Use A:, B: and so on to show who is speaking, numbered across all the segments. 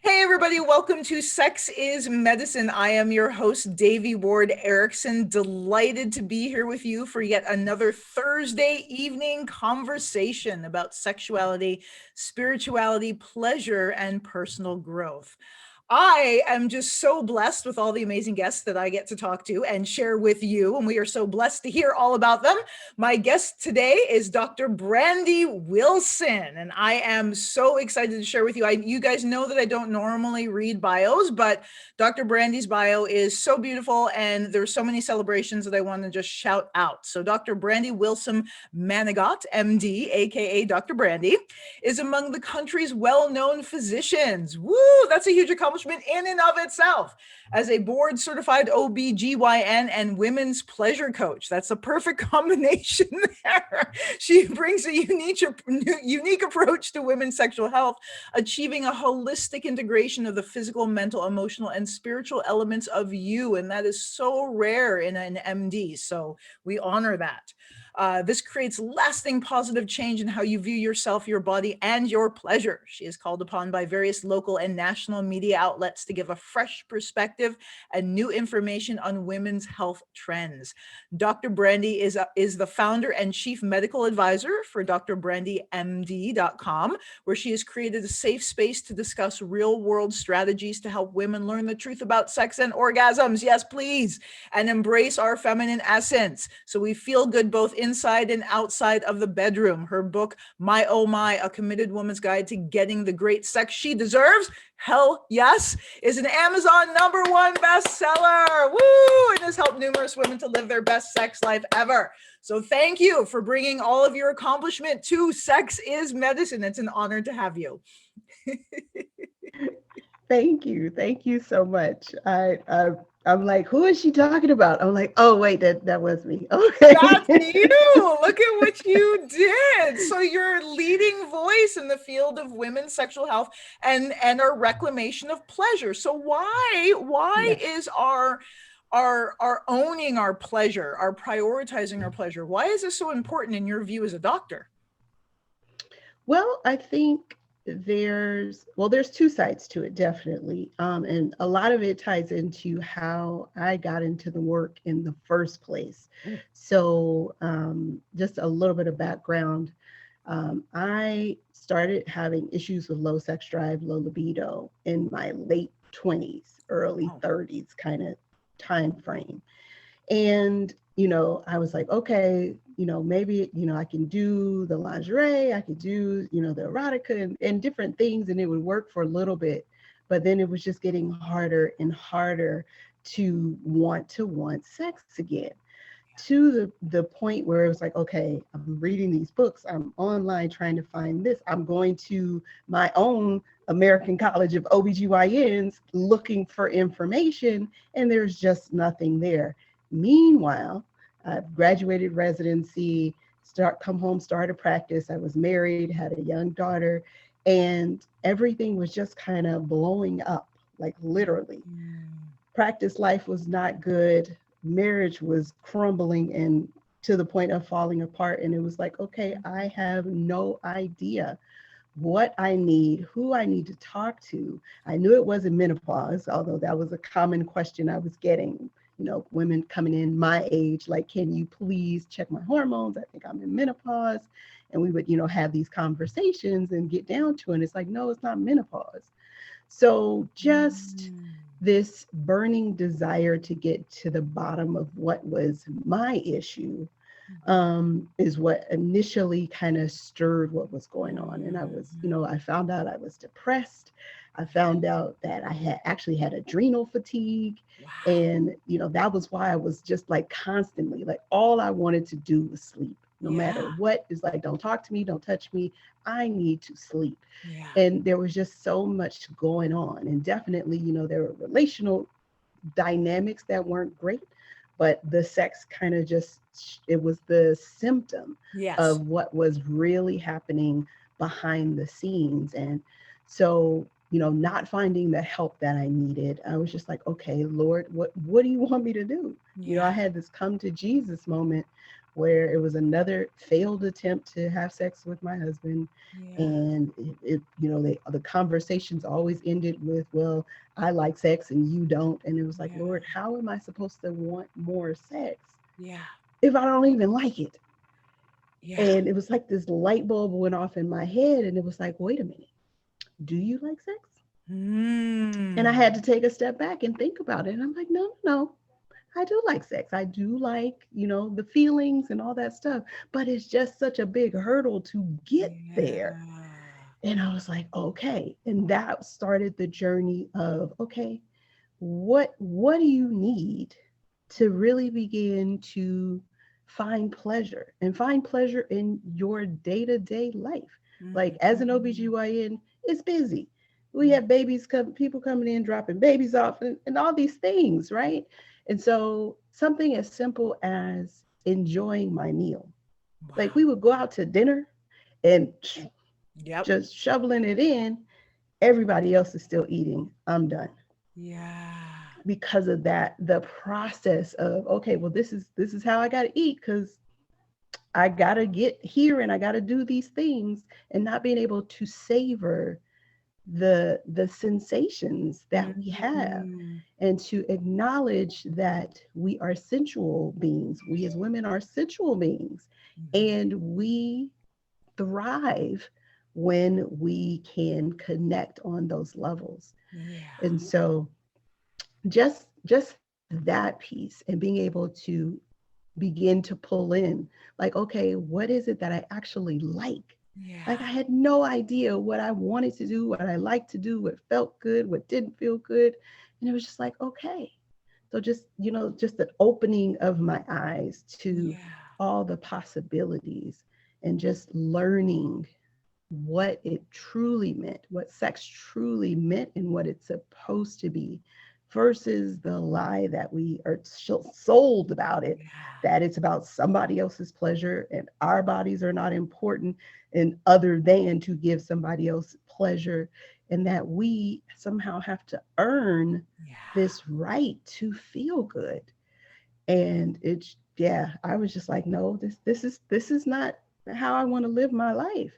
A: Hey, everybody, welcome to Sex is Medicine. I am your host, Devi Ward Erickson. Delighted to be here with you for yet another Thursday evening conversation about sexuality, spirituality, pleasure, and personal growth. I am just so blessed with all the amazing guests that I get to talk to and share with you, and we are so blessed to hear all about them. My guest today is Dr. Brandy Wilson, and I am so excited to share with you. You guys know that I don't normally read bios, but Dr. Brandy's bio is so beautiful, and there's so many celebrations that I want to just shout out. So Dr. Brandy Wilson Manigat, MD, aka Dr. Brandy, is among the country's well-known physicians. Woo, that's a huge accomplishment in and of itself. As a board-certified OB/GYN and women's pleasure coach. That's a perfect combination there. She brings a unique approach to women's sexual health, achieving a holistic integration of the physical, mental, emotional, and spiritual elements of you. And that is so rare in an MD. So we honor that. This creates lasting positive change in how you view yourself, your body, and your pleasure. She is called upon by various local and national media outlets to give a fresh perspective and new information on women's health trends. Dr. Brandy is the founder and chief medical advisor for drbrandymd.com, where she has created a safe space to discuss real-world strategies to help women learn the truth about sex and orgasms. Yes, please. And embrace our feminine essence so we feel good both inside and outside of the bedroom. Her book, My Oh My, A Committed Woman's Guide to Getting the Great Sex She Deserves, hell yes, is an Amazon #1 bestseller. Woo! And has helped numerous women to live their best sex life ever. So thank you for bringing all of your accomplishment to Sex is Medicine. It's an honor to have you.
B: Thank you. Thank you so much. I'm like, who is she talking about? I'm like, oh wait, that was me.
A: That's
B: Okay.
A: you. Look at what you did. So you're a leading voice in the field of women's sexual health and our reclamation of pleasure. So why
B: Yes.
A: is our owning our pleasure, our prioritizing our pleasure, why is this so important in your view as a doctor?
B: Well, I think there's two sides to it, definitely. And a lot of it ties into how I got into the work in the first place.
A: Ooh.
B: So just a little bit of background. I started having issues with low sex drive, low libido in my late 20s, early
A: Oh.
B: 30s kind of time frame. And, I was like, okay, maybe, I can do the lingerie, I could do, the erotica and different things, and it would work for a little bit. But then it was just getting harder and harder to want sex again, to the point where it was like, okay, I'm reading these books, I'm online trying to find this, I'm going to my own American College of OBGYNs looking for information, and there's just nothing there. Meanwhile, I've graduated residency, come home, started practice. I was married, had a young daughter, and everything was just kind of blowing up, like literally.
A: Mm.
B: Practice life was not good. Marriage was crumbling and to the point of falling apart. And it was like, okay, I have no idea what I need, who I need to talk to. I knew it wasn't menopause, although that was a common question I was getting. Women coming in my age, like, can you please check my hormones? I think I'm in menopause. And we would, have these conversations and get down to it. And it's like, no, it's not menopause. So just
A: Mm.
B: this burning desire to get to the bottom of what was my issue is what initially kind of stirred what was going on. And I found out I was depressed. I found out that I had actually had adrenal fatigue.
A: Wow.
B: And, that was why I was just like constantly, like all I wanted to do was sleep. No matter
A: Yeah.
B: what, is like, don't talk to me, don't touch me. I need to sleep.
A: Yeah.
B: And there was just so much going on. And definitely, there were relational dynamics that weren't great, but the sex kind of just, it was the symptom
A: Yes.
B: of what was really happening behind the scenes. And so, not finding the help that I needed, I was just like, okay, Lord, what do you want me to do? I
A: Yeah.
B: had this come to Jesus moment where it was another failed attempt to have sex with my husband.
A: Yeah.
B: And the conversations always ended with, well, I like sex and you don't. And it was like,
A: Yeah.
B: Lord, how am I supposed to want more sex
A: Yeah.
B: if I don't even like it?
A: Yeah.
B: And it was like this light bulb went off in my head, and it was like, wait a minute, do you like sex? And I
A: Mm.
B: had to take a step back and think about it. And I'm like, no, no, no. I do like sex. I do like, the feelings and all that stuff, but it's just such a big hurdle to get there.
A: Yeah.
B: And I was like, okay. And that started the journey of, okay, what do you need to really begin to find pleasure and find pleasure in your day-to-day life? Like as an
A: Mhm.
B: OBGYN, it's busy. We
A: Yeah.
B: have babies come, people coming in, dropping babies off, and all these things, right? And so something as simple as enjoying my meal. Like
A: Wow.
B: we would go out to dinner and
A: Yep.
B: just shoveling it in, everybody else is still eating. I'm done.
A: Yeah.
B: Because of that, the process of, okay, well, this is how I got to eat, because I got to get here and I got to do these things, and not being able to savor the sensations that we have,
A: Mhm.
B: and to acknowledge that we are sensual beings. We as women are sensual beings,
A: Mhm.
B: and we thrive when we can connect on those levels.
A: Yeah.
B: And so just that piece, and being able to begin to pull in, like, okay, what is it that I actually like I
A: Yeah.
B: had no idea what I wanted to do, what I liked to do, what felt good, what didn't feel good. And it was just like, okay. So just the opening of my eyes to
A: Yeah.
B: all the possibilities, and just learning what it truly meant, what sex truly meant, and what it's supposed to be, versus the lie that we are sold about it,
A: Yeah.
B: that it's about somebody else's pleasure and our bodies are not important and other than to give somebody else pleasure, and that we somehow have to earn
A: Yeah.
B: this right to feel good. And it's, yeah, I was just like, no, this is not how I want to live my life.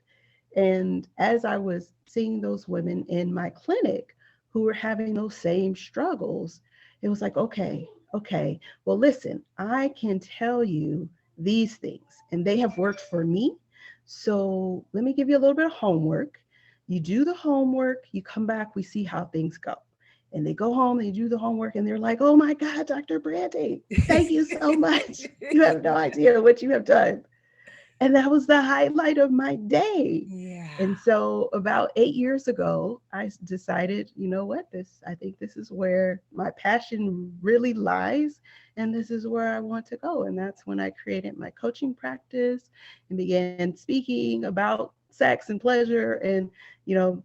B: And as I was seeing those women in my clinic who were having those same struggles, it was like, okay, well, listen, I can tell you these things, and they have worked for me. So let me give you a little bit of homework. You do the homework, you come back, we see how things go. And they go home, they do the homework, and they're like, oh my God, Dr. Brandy, thank you so much. You have no idea what you have done. And that was the highlight of my day.
A: Yeah.
B: And so about 8 years ago, I decided, you know what, I think this is where my passion really lies. And this is where I want to go. And that's when I created my coaching practice and began speaking about sex and pleasure, and, you know,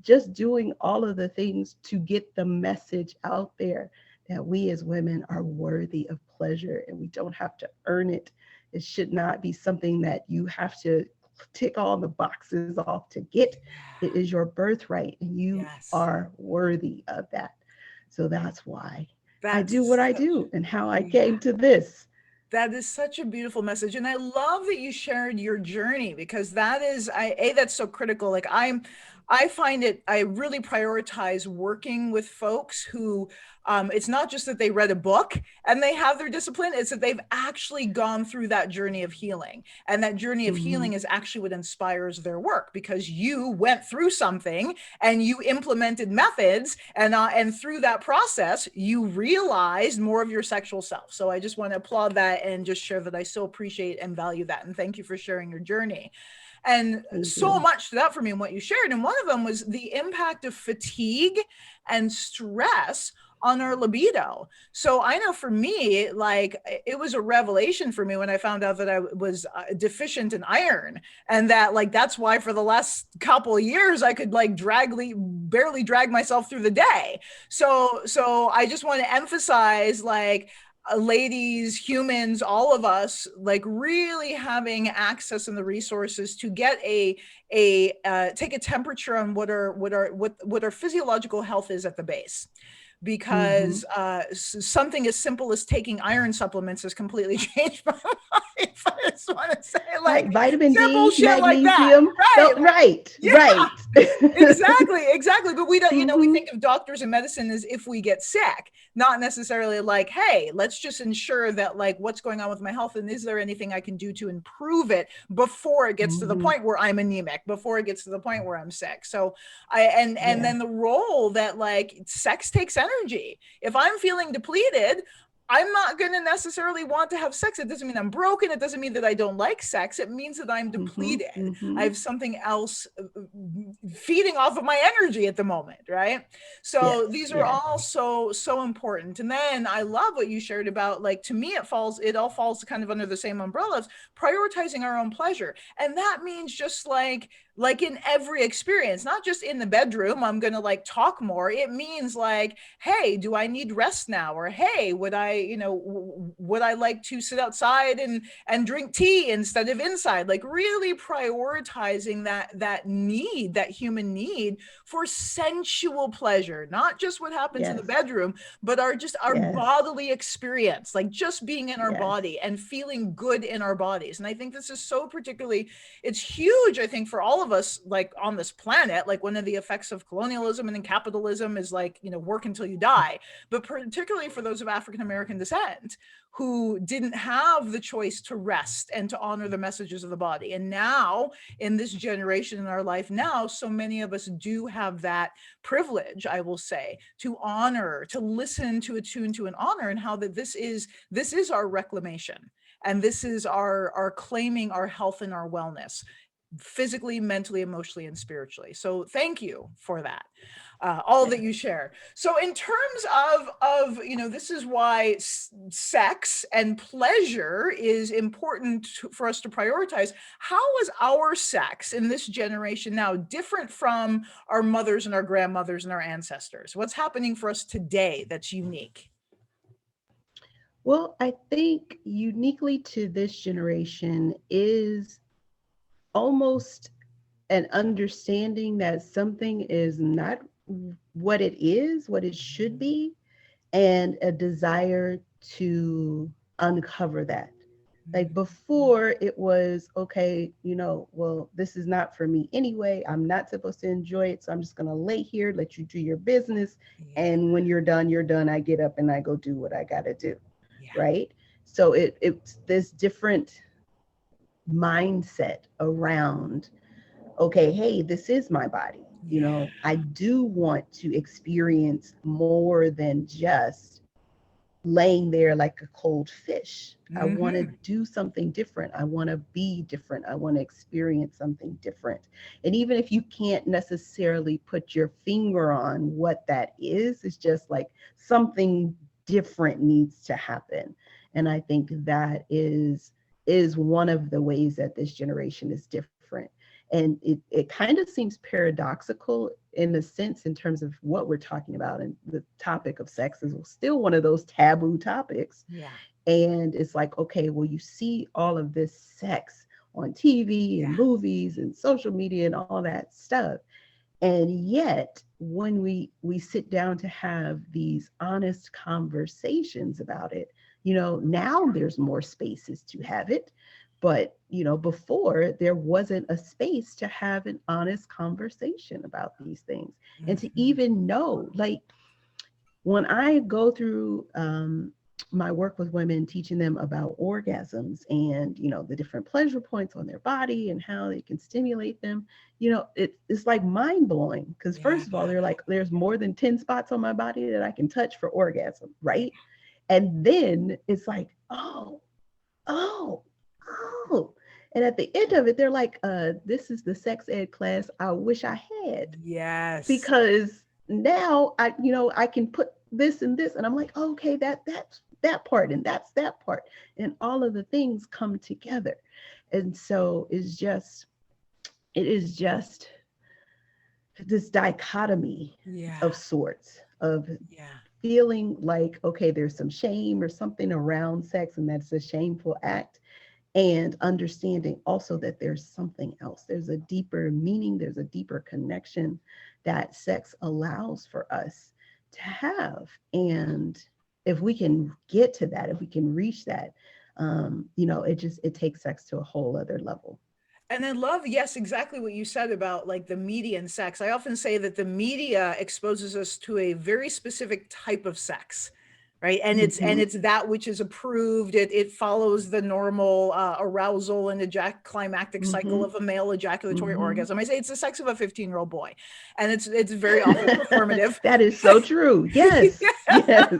B: just doing all of the things to get the message out there that we as women are worthy of pleasure and we don't have to earn it. It should not be something that you have to tick all the boxes off to get. It is your birthright, and you
A: Yes.
B: are worthy of that. So that's why I do what
A: That's
B: I
A: such,
B: do and how I
A: yeah.
B: came to this.
A: That is such a beautiful message. And I love that you shared your journey, because that is, that's so critical. Like I find it, I really prioritize working with folks who, it's not just that they read a book and they have their discipline, it's that they've actually gone through that journey of healing. And that journey of
B: Mm-hmm.
A: healing is actually what inspires their work, because you went through something and you implemented methods, and through that process you realized more of your sexual self. So I just want to applaud that and just share that I so appreciate and value that, and thank you for sharing your journey. And
B: Thank
A: so
B: you.
A: much to that for me and what you shared, and one of them was the impact of fatigue and stress on our libido. So I know for me, like, it was a revelation for me when I found out that I was deficient in iron, and that, like, that's why for the last couple of years I could, like, barely drag myself through the day. So I just want to emphasize, like, ladies, humans, all of us, like, really having access and the resources to get take a temperature on what our physiological health is at the base.
B: Mm-hmm.
A: because something as simple as taking iron supplements has completely changed my life. I just want to say, like,
B: Right. Vitamin
A: simple
B: D,
A: shit like that.
B: magnesium.
A: Right.
B: So, right,
A: Yeah,
B: right.
A: exactly. But we don't, we
B: Mm-hmm.
A: think of doctors and medicine as if we get sick, not necessarily like, hey, let's just ensure that, like, what's going on with my health and is there anything I can do to improve it before it gets to the
B: Mm-hmm.
A: point where I'm anemic, before it gets to the point where I'm sick. So and
B: Yeah.
A: then the role that, like, sex takes energy. If I'm feeling depleted, I'm not going to necessarily want to have sex. It doesn't mean I'm broken. It doesn't mean that I don't like sex. It means that I'm
B: Mm-hmm.
A: depleted. I
B: Mm-hmm.
A: have something else feeding off of my energy at the moment, right? So
B: Yes.
A: these are
B: Yes.
A: all so important. And then I love what you shared about, like, to me it all falls kind of under the same umbrella of prioritizing our own pleasure. And that means just like in every experience, not just in the bedroom, I'm going to, like, talk more. It means, like, hey, do I need rest now? Or, hey, would I like to sit outside and drink tea instead of inside? Like, really prioritizing that need, that human need for sensual pleasure, not just what happens in the
B: Yes.
A: bedroom, but our
B: Yes.
A: bodily experience, like just being in our
B: Yes.
A: body and feeling good in our bodies. And I think this is so particularly, it's huge, I think, for all of us, like, on this planet. Like, one of the effects of colonialism and then capitalism is, like, work until you die. But particularly for those of African American descent who didn't have the choice to rest and to honor the messages of the body. And now, in this generation in our life now, so many of us do have that privilege, I will say, to honor, to listen, to attune to, and honor, and how that this is our reclamation. And this is our claiming our health and our wellness, physically, mentally, emotionally, and spiritually. So thank you for that, all that
B: Yes.
A: you share. So in terms of this is why sex and pleasure is important for us to prioritize. How is our sex in this generation now different from our mothers and our grandmothers and our ancestors? What's happening for us today that's unique?
B: Well, I think uniquely to this generation is almost an understanding that something is not what it should be, and a desire to uncover that. Like before, it was okay, well, this is not for me anyway. I'm not supposed to enjoy it. So I'm just going to lay here, let you do your business.
A: Yeah,
B: And when you're done, you're done. I get up and I go do what I got to do.
A: yeah,
B: Right. So it's this different mindset around, okay, hey, this is my body.
A: yeah,
B: I do want to experience more than just laying there like a cold fish. I want to
A: mm-hmm.
B: do something different. I want to be different. I want to experience something different. And even if you can't necessarily put your finger on what that is, it's just like something different needs to happen. And I think that is one of the ways that this generation is different. And it kind of seems paradoxical in the sense, in terms of what we're talking about. And the topic of sex is still one of those taboo topics.
A: Yeah,
B: And it's like, okay, well, you see all of this sex on TV and
A: yeah,
B: movies and social media and all that stuff. And yet, when we sit down to have these honest conversations about it, now there's more spaces to have it. But, before there wasn't a space to have an honest conversation about these things, and to
A: mm-hmm.
B: even know, like, when I go through my work with women, teaching them about orgasms and the different pleasure points on their body and how they can stimulate them, it's like mind blowing. Because
A: Yeah,
B: first of all, they're like, there's more than 10 spots on my body that I can touch for orgasm,
A: yeah,
B: right? And then it's like, oh, oh. And at the end of it, they're like, this is the sex ed class I wish I had,
A: yes,
B: because now I can put this and this, and I'm like, oh, okay, that's that part, and that's that part, and all of the things come together. And so it is just this dichotomy
A: yeah,
B: of sorts of
A: yeah,
B: feeling like, okay, there's some shame or something around sex, and that's a shameful act, and understanding also that there's something else. There's a deeper meaning, there's a deeper connection that sex allows for us to have. And if we can get to that, if we can reach that, it takes sex to a whole other level.
A: And I love, yes, exactly what you said about like the media and sex. I often say that the media exposes us to a very specific type of sex, right? And
B: Mm-hmm.
A: it's that which is approved. It follows the normal arousal and climactic cycle
B: Mm-hmm.
A: of a male ejaculatory
B: Mm-hmm.
A: orgasm. I say it's the sex of a 15-year-old boy, and it's very often performative.
B: That is so true. Yes. Yes.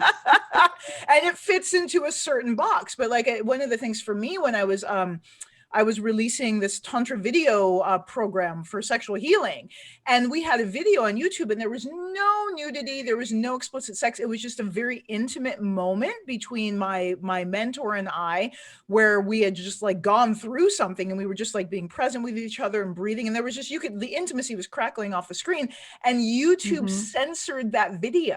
A: And it fits into a certain box. But like one of the things for me when I was releasing this Tantra video program for sexual healing. And we had a video on YouTube, and there was no nudity. There was no explicit sex. It was just a very intimate moment between my mentor and I, where we had just like gone through something, and we were just like being present with each other and breathing. And there was just, the intimacy was crackling off the screen, and YouTube
B: Mm-hmm.
A: censored that video.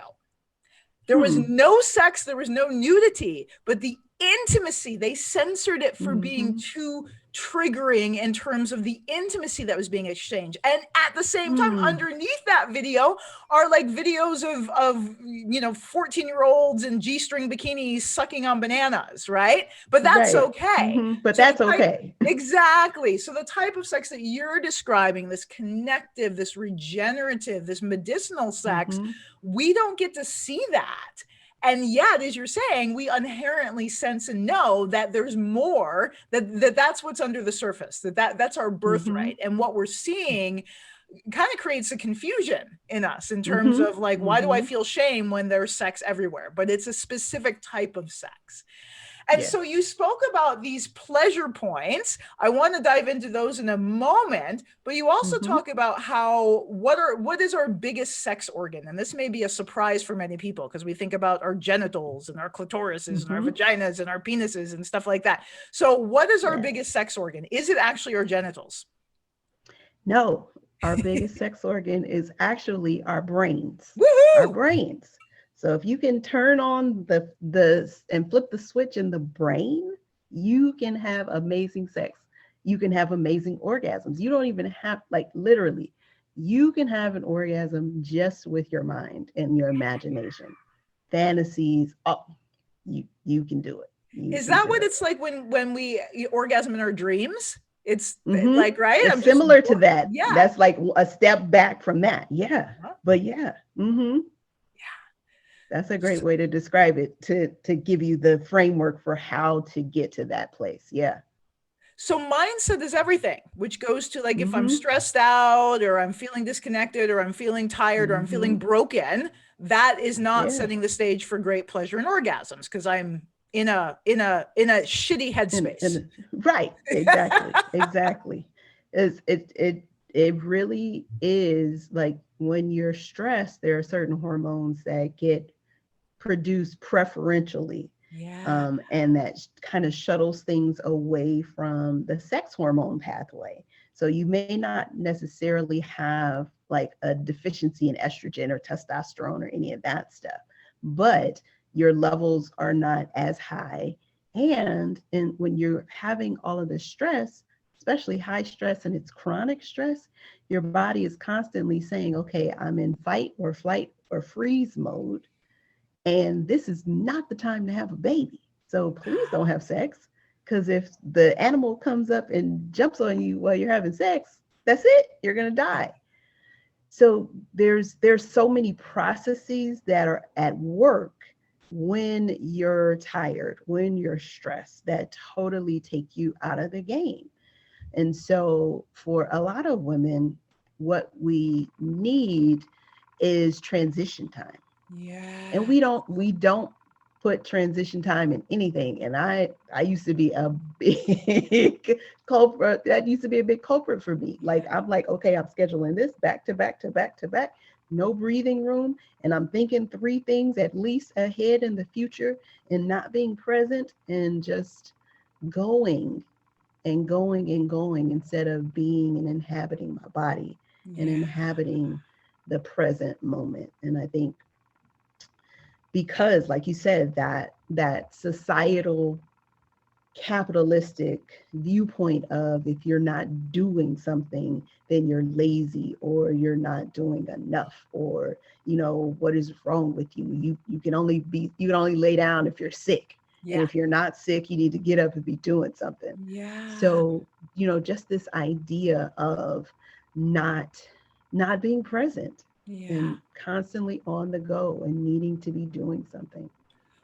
A: There was
B: Hmm.
A: no sex, there was no nudity, but the intimacy, they censored it for being
B: Mm-hmm.
A: too triggering in terms of the intimacy that was being exchanged. And at the same time,
B: Mm.
A: underneath that video are like videos of 14-year-olds in G-string bikinis sucking on bananas, right? But that's
B: Right.
A: okay.
B: Mm-hmm. But
A: So the
B: that's
A: type
B: okay.
A: Exactly. So the type of sex that you're describing, this connective, this regenerative, this medicinal sex,
B: Mm-hmm.
A: we don't get to see that. And yet, as you're saying, we inherently sense and know that there's more, that's what's under the surface, that's our
B: Mm-hmm.
A: birthright. And what we're seeing kind of creates a confusion in us in terms
B: Mm-hmm.
A: of like, why do I
B: Mm-hmm.
A: feel shame when there's sex everywhere? But it's a specific type of sex. And
B: Yes.
A: so you spoke about these pleasure points. I want to dive into those in a moment, but you also
B: Mm-hmm.
A: talk about what is our biggest sex organ? And this may be a surprise for many people because we think about our genitals and our clitorises and our
B: Mm-hmm.
A: vaginas and our penises and stuff like that. So what is our
B: Yes.
A: biggest sex organ? Is it actually our genitals?
B: No, our biggest sex organ is actually our brains. Our
A: Woohoo!
B: brains. So if you can turn on the and flip the switch in the brain, you can have amazing sex. You can have amazing orgasms. You don't even have, like, literally, you can have an orgasm just with your mind and your imagination. Fantasies, oh, you can do it. You
A: Is
B: can
A: that
B: do
A: what
B: it.
A: it's like when we orgasm in our dreams? It's
B: Mm-hmm.
A: like, right?
B: It's
A: I'm just,
B: similar to that.
A: yeah.
B: That's like a step back from that. Yeah. But yeah. Mm-hmm. That's a great way to describe it, to give you the framework for how to get to that place. Yeah.
A: So mindset is everything, which goes to like if I'm
B: Mm-hmm.
A: stressed out or I'm feeling disconnected or I'm feeling tired or I'm
B: Mm-hmm.
A: feeling broken, that is not
B: Yeah.
A: setting the stage for great pleasure and orgasms because I'm in a shitty headspace.
B: Right. Exactly. Exactly. It really is like when you're stressed, there are certain hormones that get produced preferentially,
A: Yeah.
B: and that kind of shuttles things away from the sex hormone pathway. So you may not necessarily have like a deficiency in estrogen or testosterone or any of that stuff, but your levels are not as high. And when you're having all of this stress, especially high stress and it's chronic stress, your body is constantly saying, okay, I'm in fight or flight or freeze mode, and this is not the time to have a baby. So please don't have sex. Because if the animal comes up and jumps on you while you're having sex, that's it. You're gonna die. So there's so many processes that are at work when you're tired, when you're stressed, that totally take you out of the game. And so for a lot of women, what we need is transition time. And
A: Yeah.
B: we don't put transition time in anything. And I used to be a big culprit. That used to be a big culprit for me. Like, I'm like, okay, I'm scheduling this back to back to back to back, no breathing room, and I'm thinking three things at least ahead in the future, and not being present, and just going and going and going, instead of being and inhabiting my body and
A: Yeah.
B: inhabiting the present moment. And I think, because like you said, that societal capitalistic viewpoint of if you're not doing something, then you're lazy or you're not doing enough, or what is wrong with you. You can only lay down if you're sick, and
A: Yeah.
B: if you're not sick, you need to get up and be doing something.
A: Yeah.
B: So just this idea of not not being present
A: Yeah.
B: and constantly on the go and needing to be doing something.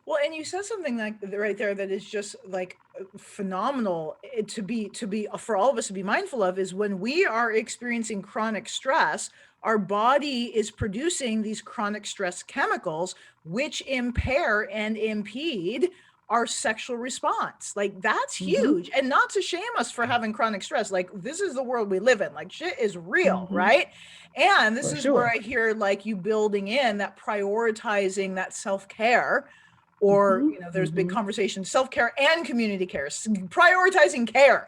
A: Well, and you said something like right there that is just like phenomenal to be for all of us to be mindful of is when we are experiencing chronic stress, our body is producing these chronic stress chemicals which impair and impede our sexual response. Like that's
B: Hmm.
A: huge. And not to shame us for having chronic stress. Like this is the world we live in. Like shit is real,
B: Hmm.
A: right? And this
B: For
A: is where
B: sure.
A: I hear like you building in that prioritizing that self-care, or
B: Hmm.
A: there's big
B: Hmm.
A: conversation self-care and community care, prioritizing care.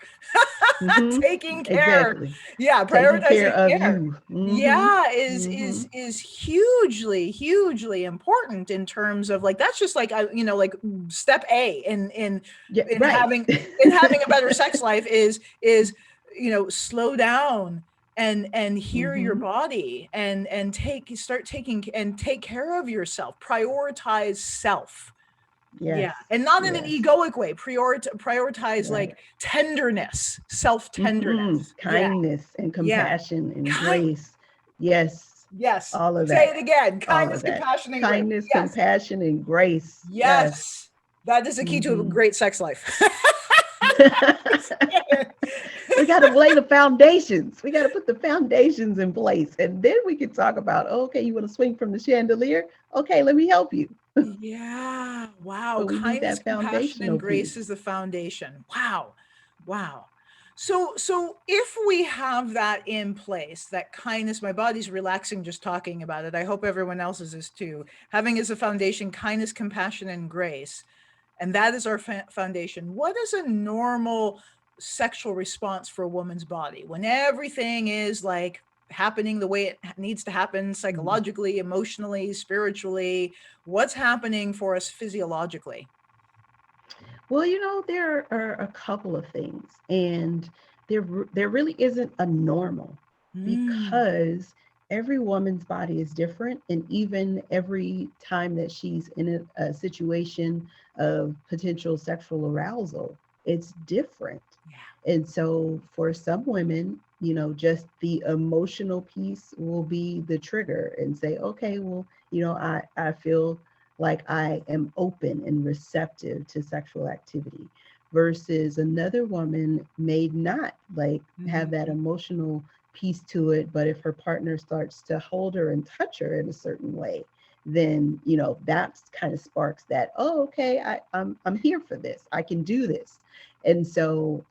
B: Hmm.
A: Taking care,
B: Exactly.
A: yeah,
B: Taking care
A: prioritizing
B: of
A: care,
B: you. Hmm.
A: yeah, is
B: Hmm.
A: is is hugely important in terms of like that's just like like step A
B: Yeah,
A: in
B: right.
A: having a better sex life is slow down and hear your
B: Hmm.
A: body and take care of yourself, prioritize self.
B: Yes.
A: Yeah, and not in an
B: Yes.
A: egoic way. Prioritize
B: Right.
A: like tenderness, self
B: Hmm.
A: tenderness. Yeah,
B: Kindness and
A: yeah.
B: compassion and
A: Kind.
B: grace. Yes.
A: Yes.
B: All of
A: Say
B: that.
A: it again.
B: All
A: Kindness,
B: of that.
A: compassion, and grace.
B: Kindness,
A: Yes.
B: compassion, and grace. Yes.
A: Yes. That is the key to a
B: Hmm.
A: great sex life.
B: We got to lay the foundations. We got to put the foundations in place. And then we can talk about, okay, you want to swing from the chandelier? Okay, let me help you.
A: Yeah. Wow.
B: But we need
A: Kindness,
B: that
A: compassion, and
B: foundational
A: grace
B: piece.
A: is the foundation. Wow. Wow. So if we have that in place, that kindness, my body's relaxing just talking about it. I hope everyone else's is too. Having as a foundation kindness, compassion, and grace, and that is our foundation. What is a normal sexual response for a woman's body when everything is like happening the way it needs to happen,
B: Mhm.
A: psychologically, emotionally, spiritually? What's happening for us physiologically?
B: Well, there are a couple of things, and there really isn't a normal,
A: Mm,
B: because every woman's body is different, and even every time that she's in a situation of potential sexual arousal, it's different.
A: yeah.
B: And so for some women, just the emotional piece will be the trigger and say, okay, well, I feel like I am open and receptive to sexual activity, versus another woman may not like have that
A: Mhm.
B: emotional piece to it. But if her partner starts to hold her and touch her in a certain way, then that kind of sparks that, oh, okay, I'm here for this, I can do this. And so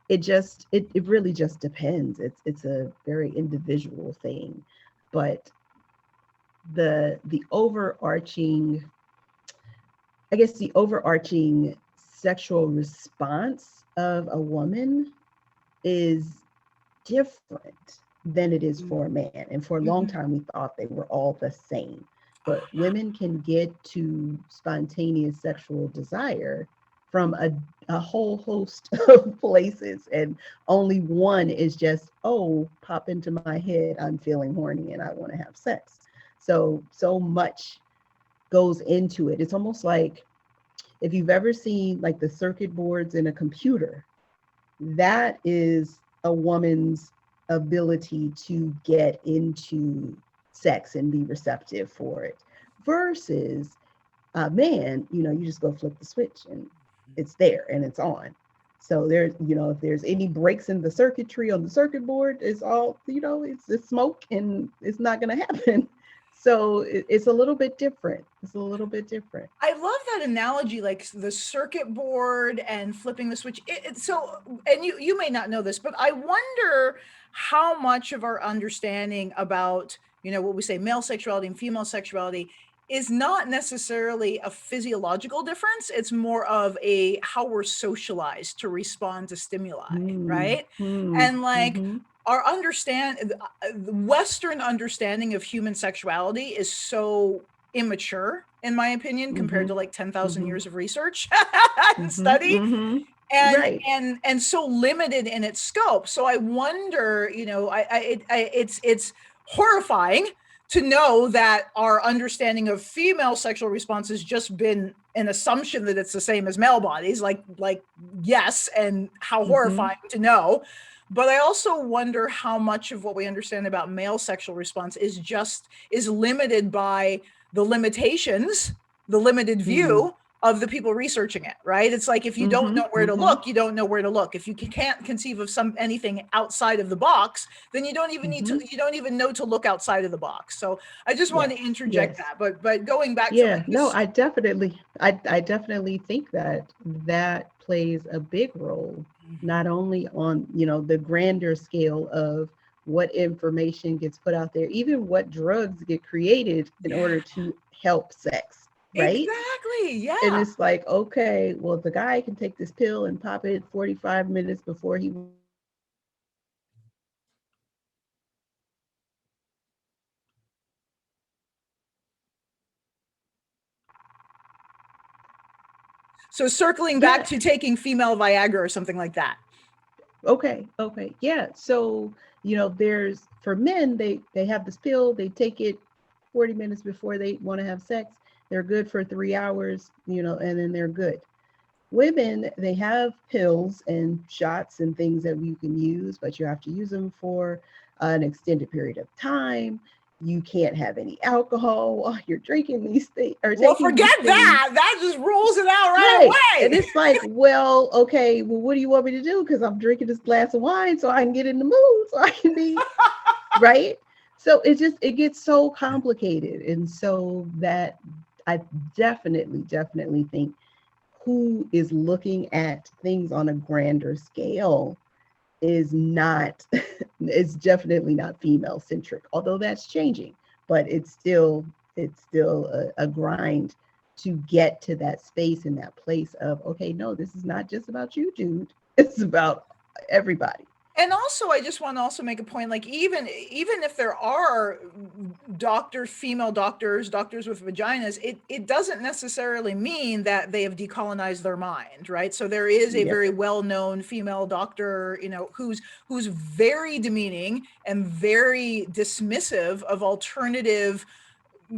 B: it really just depends. It's a very individual thing. But the overarching, I guess, the overarching sexual response of a woman is different than it is for a man. And for a long
A: Mhm.
B: time, we thought they were all the same. But
A: Ah,
B: women can get to spontaneous sexual desire from a whole host of places. And only one is just, oh, pop into my head, I'm feeling horny and I want to have sex. So much goes into it. It's almost like if you've ever seen like the circuit boards in a computer, that is a woman's ability to get into sex and be receptive for it, versus a man, you just go flip the switch and it's there and it's on. So there's, if there's any breaks in the circuitry on the circuit board, it's all, it's smoke and it's not going to happen. So it's a little bit different. It's a little bit different.
A: I love that analogy, like the circuit board and flipping the switch. So, and you may not know this, but I wonder how much of our understanding about what we say male sexuality and female sexuality is not necessarily a physiological difference. It's more of a how we're socialized to respond to stimuli,
B: Hmm.
A: right?
B: Hmm.
A: And like
B: Hmm.
A: our the Western understanding of human sexuality is so immature in my opinion, compared
B: Mm-hmm.
A: to like 10,000
B: Mm-hmm.
A: years of research and
B: Mm-hmm.
A: study,
B: Mm-hmm.
A: and
B: Right.
A: and so limited in its scope. So I wonder, it's horrifying to know that our understanding of female sexual response has just been an assumption that it's the same as male bodies, like yes, and how
B: Mm-hmm.
A: horrifying to know. But I also wonder how much of what we understand about male sexual response is limited by the limitations, the limited
B: Mm-hmm.
A: view of the people researching it, right? It's like, if you don't
B: Mm-hmm.
A: know where to
B: Mm-hmm.
A: look, you don't know where to look. If you can't conceive of anything outside of the box, then you don't even
B: Mm-hmm.
A: know to look outside of the box. So I just wanted
B: Yes.
A: to interject
B: Yes.
A: that. But going back to
B: Yeah.
A: like
B: No,
A: this.
B: I definitely think that that plays a big role, not only on, the grander scale of what information gets put out there, even what drugs get created in
A: Yeah,
B: order to help sex, right?
A: exactly.
B: And
A: Yeah.
B: it's like, okay, well, the guy can take this pill and pop it 45 minutes before he wants to have sex. And the woman can take this pill and pop it 45 minutes before she wants to have sex.
A: So circling back
B: Yeah.
A: to taking female Viagra or something like that.
B: Okay. Okay. Yeah. So, there's for men, they have this pill, they take it 40 minutes before they want to have sex. They're good for 3 hours, and then they're good. Women, they have pills and shots and things that you can use, but you have to use them for an extended period of time. You can't have any alcohol while you're drinking these things or
A: Well,
B: taking
A: forget
B: these things.
A: that. That just rules it out right
B: Right. And
A: away.
B: it's like, well, okay, well, what do you want me to do? Because I'm drinking this glass of wine so I can get in the mood, so I can be right. So it gets so complicated. And so that I definitely think who is looking at things on a grander scale is not it's definitely not female centric, although that's changing, but it's still a grind to get to that space and that place of, okay, no, this is not just about you, dude, it's about everybody.
A: And also, I just want to also make a point, like, even if there are female doctors with vaginas, it doesn't necessarily mean that they have decolonized their mind, right? So there is a
B: Yep.
A: very well-known female doctor, who's very demeaning and very dismissive of alternative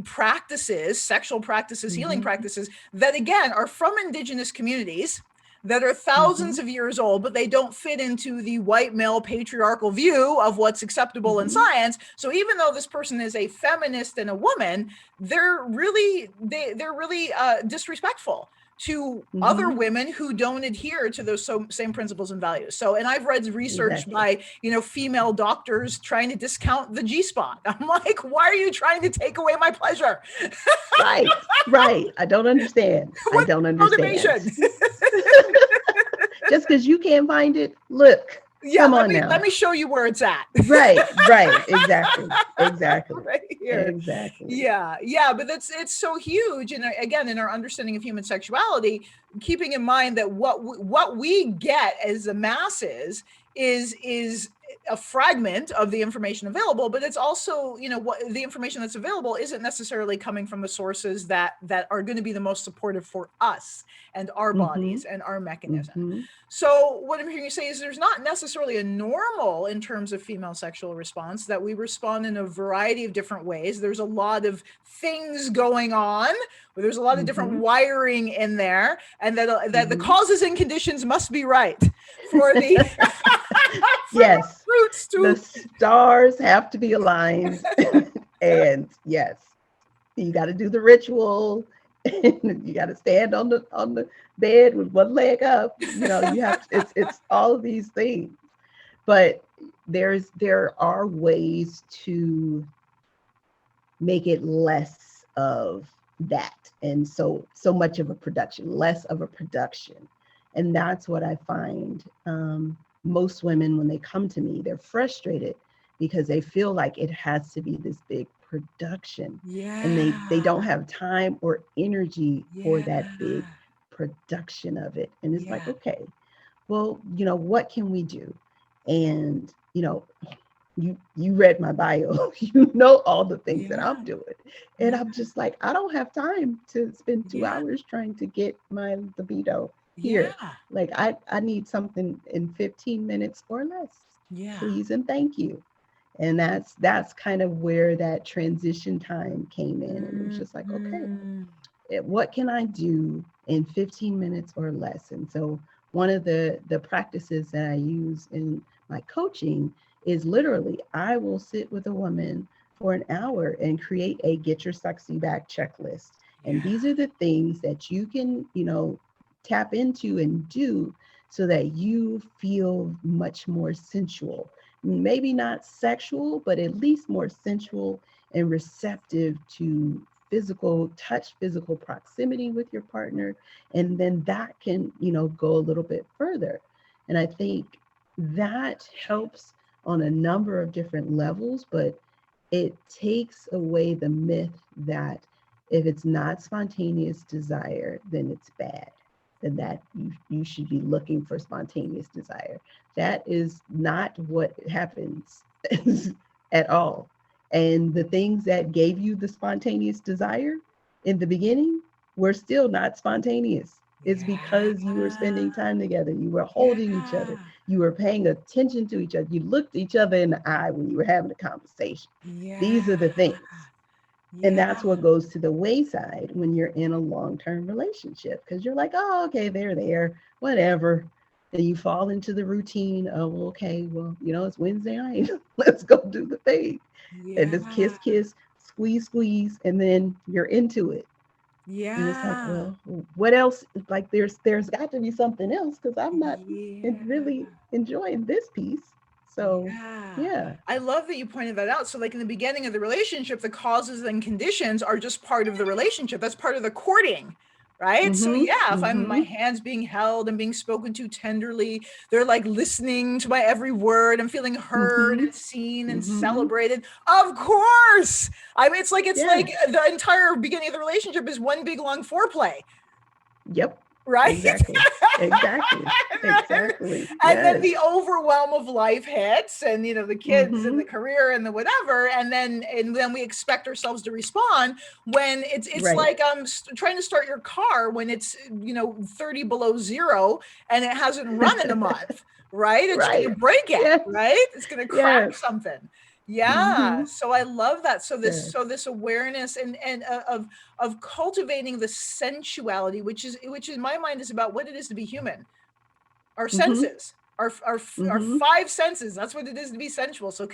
A: practices, sexual practices, healing
B: Mm-hmm.
A: practices that again are from indigenous communities that are
B: Mm-hmm.
A: thousands of years old, but they don't fit into the white male patriarchal view of what's acceptable in
B: Mm-hmm.
A: science. So even though this person is a feminist and a woman, they're really disrespectful to other
B: Mm-hmm.
A: women who don't adhere to those same principles and values. So, and I've read research
B: Exactly.
A: by female doctors trying to discount the G spot. I'm like, why are you trying to take away my pleasure?
B: Right. Right. I don't understand. I
A: What's
B: don't
A: the
B: understand.
A: motivation?
B: Just because you can't find it, look,
A: Yeah,
B: come
A: let
B: on
A: me let
B: now.
A: me show you where it's at.
B: Right, right, exactly, exactly,
A: Right here.
B: exactly.
A: Yeah, but it's so huge, and again, in our understanding of human sexuality, keeping in mind that what we get as the masses is a fragment of the information available, but it's also, what the information that's available isn't necessarily coming from the sources that are going to be the most supportive for us and our
B: Mm-hmm,
A: bodies and our mechanism.
B: mm-hmm.
A: So what I'm hearing you say is there's not necessarily a normal in terms of female sexual response, that we respond in a variety of different ways. There's a lot of things going on, there's a lot of different
B: Mm-hmm.
A: wiring in there, and that the
B: Mm-hmm.
A: causes and conditions must be right for the for the
B: Yes,
A: fruits
B: the
A: to.
B: stars have to be aligned, and yes, you got to do the ritual, and you got to stand on the bed with one leg up. You have to, it's all of these things, but there are ways to make it less of that, and so much of a production, less of a production. And that's what I find, most women, when they come to me, they're frustrated because they feel like it has to be this big production, and they
A: Yeah,
B: don't have time or energy for
A: yeah,
B: that big production of it. And it's like,
A: yeah,
B: okay, well, what can we do? And you read my bio. You know all the things that
A: Yeah.
B: I'm doing. And
A: Yeah.
B: I'm just like, I don't have time to spend 2
A: Yeah.
B: hours trying to get my libido here.
A: Yeah.
B: Like I need something in 15 minutes or less.
A: Yeah.
B: Please and thank you. And that's kind of where that transition time came in. And it was just like, okay,
A: Mhm.
B: what can I do in 15 minutes or less? And so one of the practices that I use in my coaching is literally I will sit with a woman for an hour and create a get your sexy back checklist. And
A: Yeah.
B: these are the things that you can, tap into and do so that you feel much more sensual. Maybe not sexual, but at least more sensual and receptive to physical touch, physical proximity with your partner. And then that can, go a little bit further. And I think that helps on a number of different levels, but it takes away the myth that if it's not spontaneous desire, then it's bad. And that you should be looking for spontaneous desire. That is not what happens at all. And the things that gave you the spontaneous desire in the beginning were still not spontaneous. It's
A: Yeah.
B: because you were spending time together, you were holding each other,
A: Yeah.
B: you were paying attention to each other, you looked each other in the eye when you were having a conversation.
A: Yeah.
B: These are the things. And
A: Yeah.
B: that's what goes to the wayside when you're in a long-term relationship because you're like, oh, okay, they're there, whatever. And you fall into the routine of, okay, well, it's Wednesday night. Let's go do the thing. And just
A: Yeah.
B: kiss, kiss, squeeze, squeeze, and then you're into it. And it's like,
A: Yeah.
B: well, what else? Like there's got to be something else because I'm not
A: Yeah.
B: really enjoying this piece. So
A: Yeah.
B: yeah.
A: I love that you pointed that out. So, like in the beginning of the relationship, the causes and conditions are just part of the relationship. That's part of the courting, right? So,
B: Mm-hmm.
A: yeah, if I'm my
B: Mm-hmm.
A: hands being held and being spoken to tenderly, they're like listening to my every word. I'm feeling heard
B: Mm-hmm.
A: and seen and
B: Mm-hmm.
A: celebrated. Of course. I mean, it's like
B: Yes.
A: the entire beginning of the relationship is one big long foreplay,
B: Yep.
A: right?
B: Exactly. Exactly.
A: and then,
B: Exactly.
A: and then
B: Yes.
A: the overwhelm of life hits, and the kids and
B: Mm-hmm.
A: the career and the whatever, and then we expect ourselves to respond when it's
B: Right.
A: like trying to start your car when it's 30 below zero and it hasn't run in a month, right? It's
B: Right.
A: gonna break it,
B: Yes.
A: right? It's gonna crack
B: Yes.
A: something. Yeah,
B: Mm-hmm.
A: so I love that. So this
B: Yes.
A: so this awareness and of cultivating the sensuality, which in my mind is about what it is to be human. Our
B: Mm-hmm.
A: senses, our
B: Mm-hmm.
A: five senses. That's what it is to be sensual. So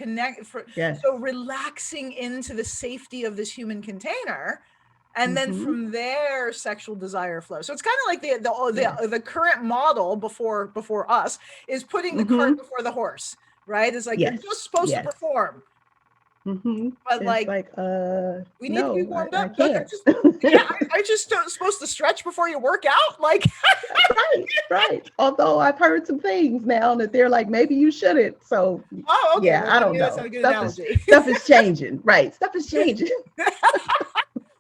B: Yes.
A: so relaxing into the safety of this human container, and then
B: Mm-hmm.
A: from there, sexual desire flows. So it's kind of like the
B: Yes.
A: the current model before us is putting the cart
B: Mm-hmm.
A: before the horse. Right? It's like you're
B: Yes.
A: just supposed to
B: Yes.
A: perform,
B: Mm-hmm.
A: but
B: It's
A: like
B: like,
A: we need to be
B: no,
A: warmed
B: I
A: up. Don't
B: can't.
A: just yeah, I just supposed to stretch before you work out. Like,
B: Right, right. Although I've heard some things now that they're like, maybe you shouldn't. So
A: oh, okay.
B: yeah,
A: Well,
B: I
A: then
B: don't
A: maybe that's
B: know.
A: not a good
B: Stuff is
A: analogy.
B: stuff is changing. Right. Stuff is changing.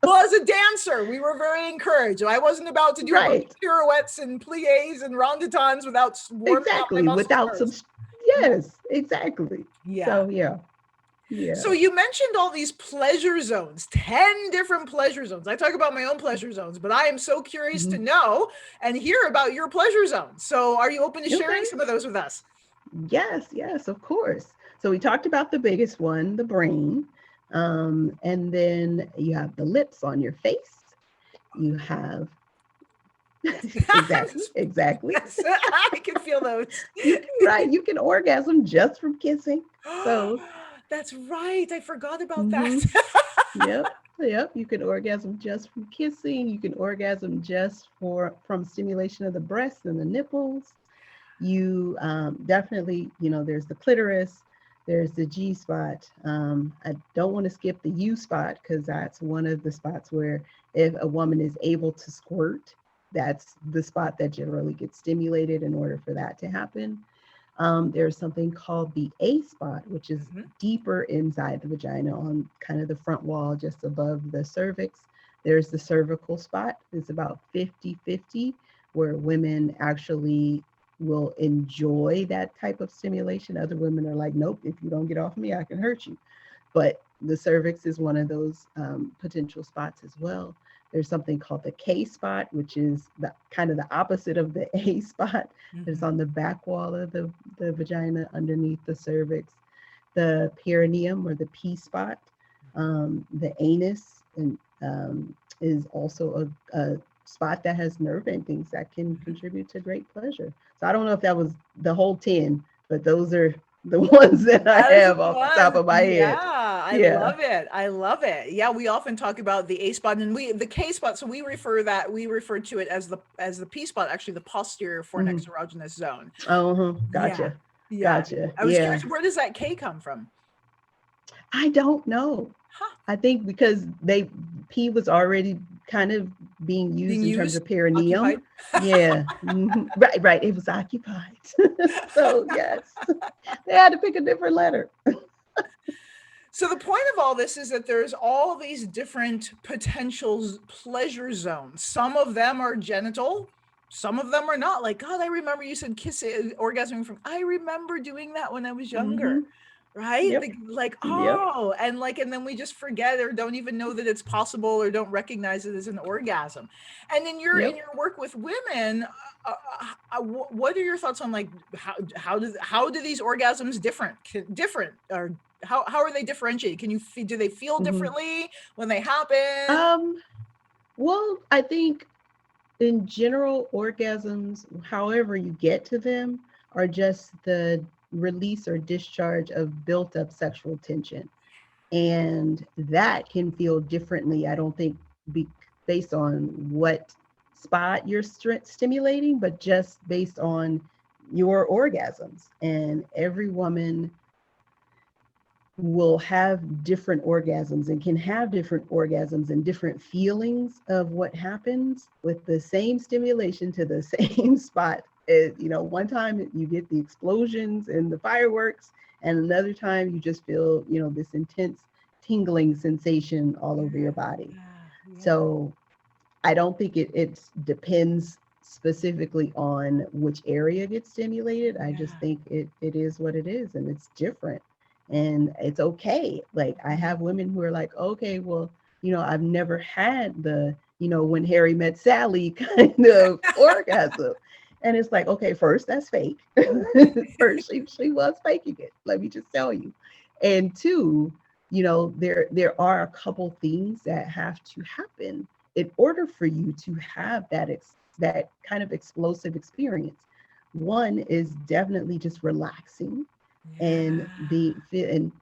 A: Well, as a dancer, we were very encouraged. I wasn't about to do a bunch
B: Right.
A: of pirouettes and plies and rondetons without warming up my
B: Exactly.
A: muscles
B: Without some
A: first.
B: yes, exactly.
A: Yeah.
B: So yeah. Yeah.
A: So you mentioned all these pleasure zones, 10 different pleasure zones. I talk about my own pleasure zones, but I am so curious to
B: Mhm.
A: know and hear about your pleasure zones. So are you open to sharing
B: Okay.
A: some of those with us?
B: Yes, yes, of course. So we talked about the biggest one, the brain. And then you have the lips on your face. You have
A: Yes.
B: exactly, exactly.
A: Yes. I can feel those.
B: You can right, you can orgasm just from kissing. So
A: That's right. I forgot about that.
B: mhm, yep, yep. You can orgasm just from kissing. You can orgasm just from stimulation of the breasts and the nipples. You definitely, there's the clitoris, there's the G spot. I don't want to skip the U spot because that's one of the spots where if a woman is able to squirt, that's the spot that generally gets stimulated in order for that to happen. There's something called the A spot, which is
A: Mhm.
B: deeper inside the vagina on kind of the front wall, just above the cervix. There's the cervical spot. It's about 50-50, where women actually will enjoy that type of stimulation. Other women are like, nope, if you don't get off me, I can hurt you. But the cervix is one of those potential spots as well. There's something called the K spot, which is the kind of the opposite of the A spot. It's on the back wall of the vagina underneath the cervix. The perineum, or the P spot, the anus, and is also a spot that has nerve endings that can contribute to great pleasure. So I don't know if that was the whole 10, but those are the ones that I have off the top of my head.
A: I
B: Yeah.
A: love it. I love it. Yeah, we often talk about the A spot and the K spot. So we refer to it as the P spot, actually the posterior fornix erogenous zone.
B: Oh,
A: Yeah.
B: gotcha.
A: Yeah.
B: Gotcha.
A: I was
B: Yeah.
A: curious, where does that K come from?
B: I don't know.
A: Huh.
B: I think because P was already kind of being used
A: Being
B: in terms
A: used,
B: of perineum.
A: occupied.
B: Yeah. Right, right. It was occupied. So yes, they had to pick a different letter.
A: So the point of all this is that there's all these different potential pleasure zones. Some of them are genital, some of them are not. Like, God, I remember you said orgasming from. I remember doing that when I was younger,
B: Hmm.
A: right?
B: Yep.
A: Like,
B: Yep.
A: oh, and then we just forget or don't even know that it's possible or don't recognize it as an orgasm. And in your
B: Yep.
A: work with women, what are your thoughts on, like, how do these orgasms different, or how are they differentiated? Do they feel
B: Hmm.
A: differently when they happen?
B: Um, well, I think in general, orgasms, however you get to them, are just the release or discharge of built up sexual tension. And that can feel differently. I don't think be, based on what spot you're stimulating, but just based on your orgasms. And every woman will have different orgasms and can have different orgasms and different feelings of what happens with the same stimulation to the same spot. One time you get the explosions and the fireworks, and another time you just feel, this intense tingling sensation all over your body.
A: Yeah.
B: So I don't think it depends specifically on which area gets stimulated. I just think it is what it is, and it's different, and it's okay. Like, I have women who are like, okay, well, I've never had the, when Harry met Sally kind of orgasm. And it's like, okay, first, that's fake. First, she was faking it. Let me just tell you. And two, there are a couple things that have to happen in order for you to have that kind of explosive experience. One is definitely just relaxing, and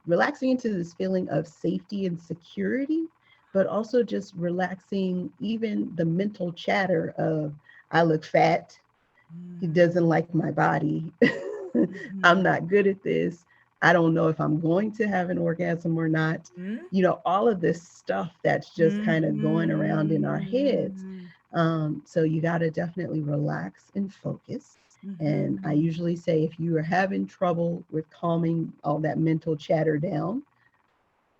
B: relaxing into this feeling of safety and security, but also just relaxing even the mental chatter of, I look fat, he doesn't like my body, I'm not good at this, I don't know if I'm going to have an orgasm or not. All of this stuff that's just kind of going around in our heads. So you got to definitely relax and focus. And I usually say, if you are having trouble with calming all that mental chatter down,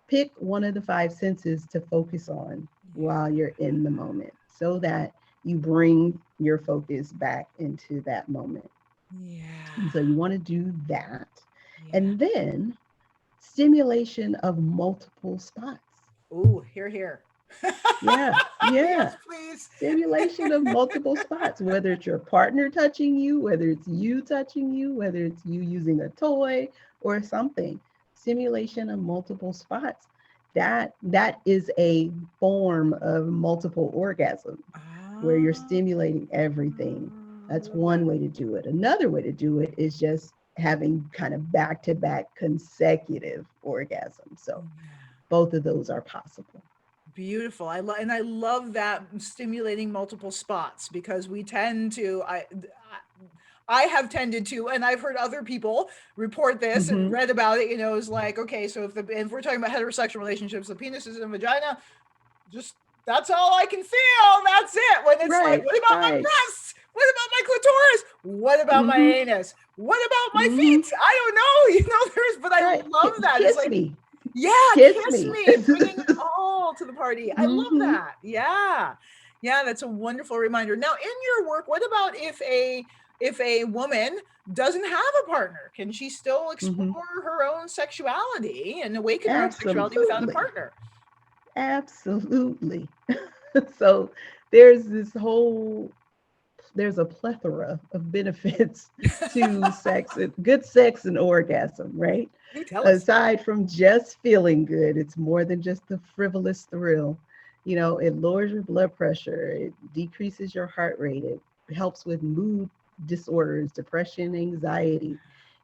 B: pick one of the five senses to focus on while you're in the moment, so that you bring your focus back into that moment. And so you want to do that. And then stimulation of multiple spots.
A: Oh, here.
B: Yeah, yeah.
A: Yes, please.
B: Stimulation of multiple spots, whether it's your partner touching you, whether it's you touching you, whether it's you using a toy or something. Stimulation of multiple spots. That is a form of multiple orgasm, where you're stimulating everything. That's one way to do it. Another way to do it is just having kind of back-to-back consecutive orgasms. So both of those are possible.
A: Beautiful. I love that, stimulating multiple spots, because we tend to I have tended to, and I've heard other people report this and
B: Mm-hmm.
A: read about it, is like, okay, so if we're talking about heterosexual relationships, the penis is in the vagina, just that's all I can feel. That's it. When it's like,
B: Right,
A: what about my
B: right.
A: breasts? What about my clitoris? What about my
B: Mm-hmm.
A: anus? What about my
B: Mm-hmm.
A: feet? I don't know. But I
B: Right.
A: love that. It's
B: Kiss
A: like,
B: me.
A: yeah,
B: Kiss
A: kiss
B: me.
A: me, bringing it all to the party. I love
B: Mm-hmm.
A: that. Yeah. Yeah, that's a wonderful reminder. Now, in your work, what about if a if a woman doesn't have a partner? Can she still explore
B: Mhm.
A: her own sexuality and awaken her own sexuality without a
B: Absolutely.
A: partner?
B: Absolutely. So there's this whole there's a plethora of benefits to sex, good sex and orgasm, right?
A: Do tell us.
B: Aside from just feeling good, it's more than just the frivolous thrill. It lowers your blood pressure, it decreases your heart rate, it helps with mood disorders, depression, anxiety.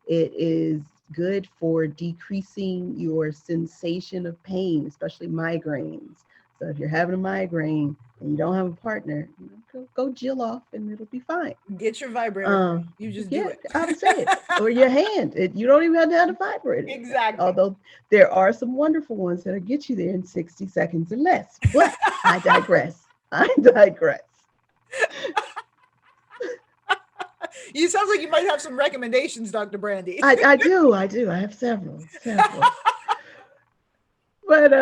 B: It is good for decreasing your sensation of pain, especially migraines. So if you're having a migraine and you don't have a partner, go jill off and it'll be fine.
A: Get your vibrator, girl.
B: Um,
A: You just do
B: yeah,
A: it.
B: I would say it. Or your hand. You don't even have to have the vibrator.
A: Exactly.
B: Although there are some wonderful ones that'll get you there in 60 seconds or less. But I digress. I digress.
A: You sounds like you might have some recommendations, Dr. Brandy.
B: I do. I do. I have several. Several. But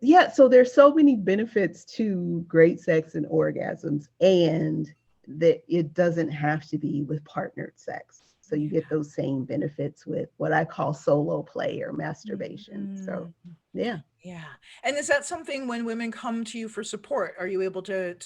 B: yeah, so there's so many benefits to great sex and orgasms, and that it doesn't have to be with partnered sex. So you get those same benefits with what I call solo play or masturbation. So
A: Mm.
B: yeah.
A: Yeah. And is that something when women come to you for support, are you able to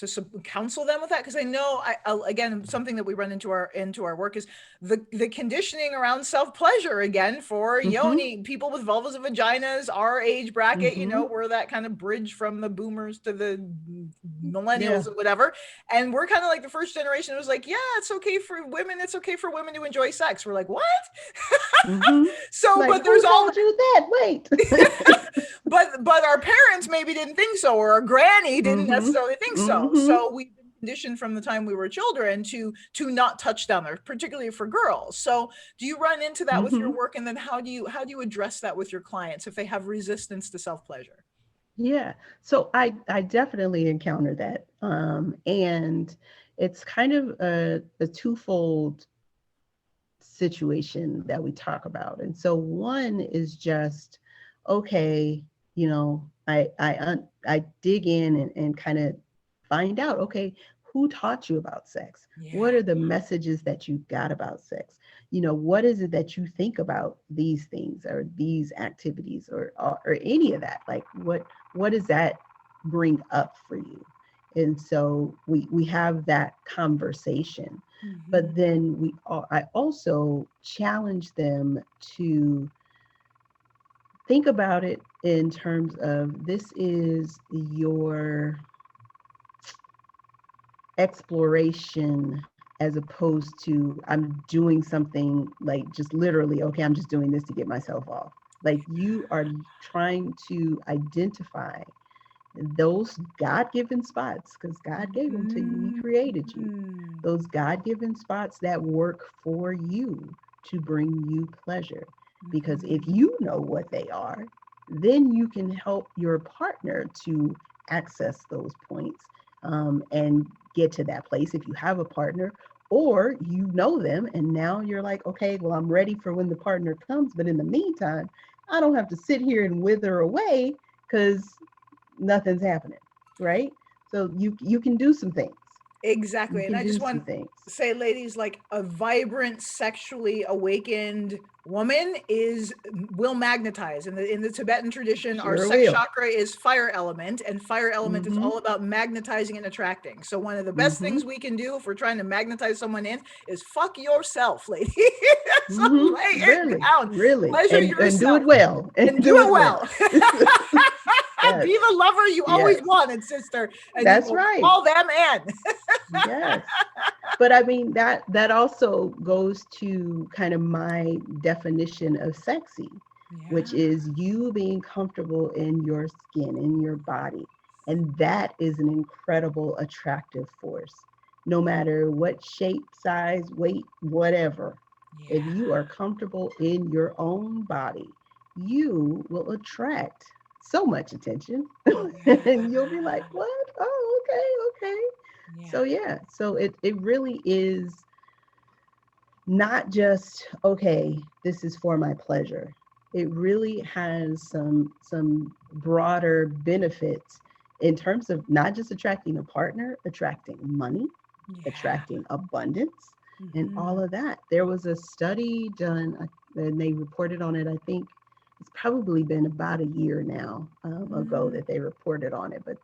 A: counsel them with that? Because I know, again, something that we run into our work is the conditioning around self-pleasure, again, for
B: Mm-hmm.
A: yoni, people with vulvas and vaginas, our age bracket,
B: Mm-hmm.
A: we're that kind of bridge from the boomers to the
B: Yeah.
A: millennials and whatever. And we're kind of like the first generation that was like, yeah, it's okay for women. It's okay for women to enjoy sex. We're like, what?
B: Mm-hmm.
A: So,
B: Like,
A: but
B: who
A: there's all
B: told you that? Wait.
A: but our parents maybe didn't think so, or our granny didn't
B: Mm-hmm.
A: necessarily think so.
B: Mm-hmm.
A: So we've been conditioned from the time we were children to not touch down there, particularly for girls. So do you run into that with
B: Mm-hmm.
A: your work? And then how do you address that with your clients if they have resistance to self-pleasure?
B: Yeah. So I definitely encounter that. And it's kind of a twofold situation that we talk about. And so one is just, okay, I dig in and kind of find out, okay, who taught you about sex?
A: Yeah.
B: What are the messages that you got about sex? What is it that you think about these things or these activities or any of that? Like what does that bring up for you? And so we have that conversation,
A: Mhm.
B: but then I also challenge them to think about it in terms of this is your exploration as opposed to I'm doing something like just literally, okay, I'm just doing this to get myself off. Like you are trying to identify those God given spots, because God gave them to you, He created you.
A: Mhm.
B: Those God given spots that work for you to bring you pleasure. Because if
A: Mhm.
B: you know what they are, then you can help your partner to access those points, and get to that place if you have a partner, or you know them and now you're like, okay, well, I'm ready for when the partner comes. But in the meantime, I don't have to sit here and wither away because nothing's happening, right? So you can do some things. You
A: Exactly. And
B: can
A: I
B: do
A: just
B: some
A: want
B: things.
A: to say, ladies, like a vibrant, sexually awakened woman will magnetize. In the Tibetan tradition, our
B: Sure
A: sex
B: will.
A: chakra is fire element, and fire element is
B: Mm-hmm.
A: all about magnetizing and attracting. So one of the best
B: Mm-hmm.
A: things we can do if we're trying to magnetize someone in is fuck yourself, lady. So
B: Mm-hmm.
A: lay it
B: Really,
A: down.
B: really,
A: Pleasure
B: and do
A: yourself
B: it well, and
A: and do
B: do it
A: it
B: well.
A: well.
B: Yes,
A: Be the lover you always
B: yes,
A: wanted, sister, and you
B: that's
A: will
B: right.
A: call them in.
B: Yes, but I mean that also goes to kind of my definition of sexy, which
A: Yeah.
B: is you being comfortable in your skin, in your body. And that is an incredible attractive force. No matter what shape, size, weight, whatever. If
A: Yeah.
B: you are comfortable in your own body, you will attract so much attention. And you'll be like,
A: Yeah.
B: what? Oh, okay, okay.
A: Yeah.
B: So yeah, so it really is not just, okay, this is for my pleasure. It really has some broader benefits in terms of not just attracting a partner, attracting money,
A: Yeah.
B: attracting abundance, and all
A: Mhm.
B: of that. There was a study done, and they reported on it. I think it's probably been about a year now ago
A: Mm.
B: that they reported on it. But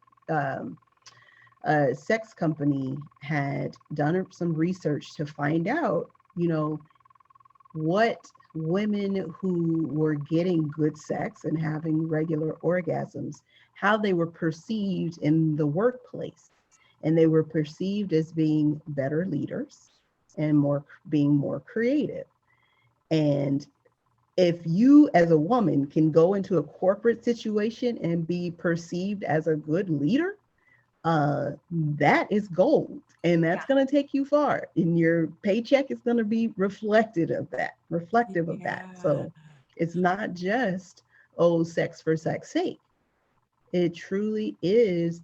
B: a sex company had done some research to find out, what women who were getting good sex and having regular orgasms, how they were perceived in the workplace. And they were perceived as being better leaders and being more creative. And if you as a woman can go into a corporate situation and be perceived as a good leader, that is gold, and that's
A: Yeah.
B: going to take you far, and your paycheck is going to be reflective of that.
A: Yeah.
B: So it's not just, oh, sex for sex sake. It truly is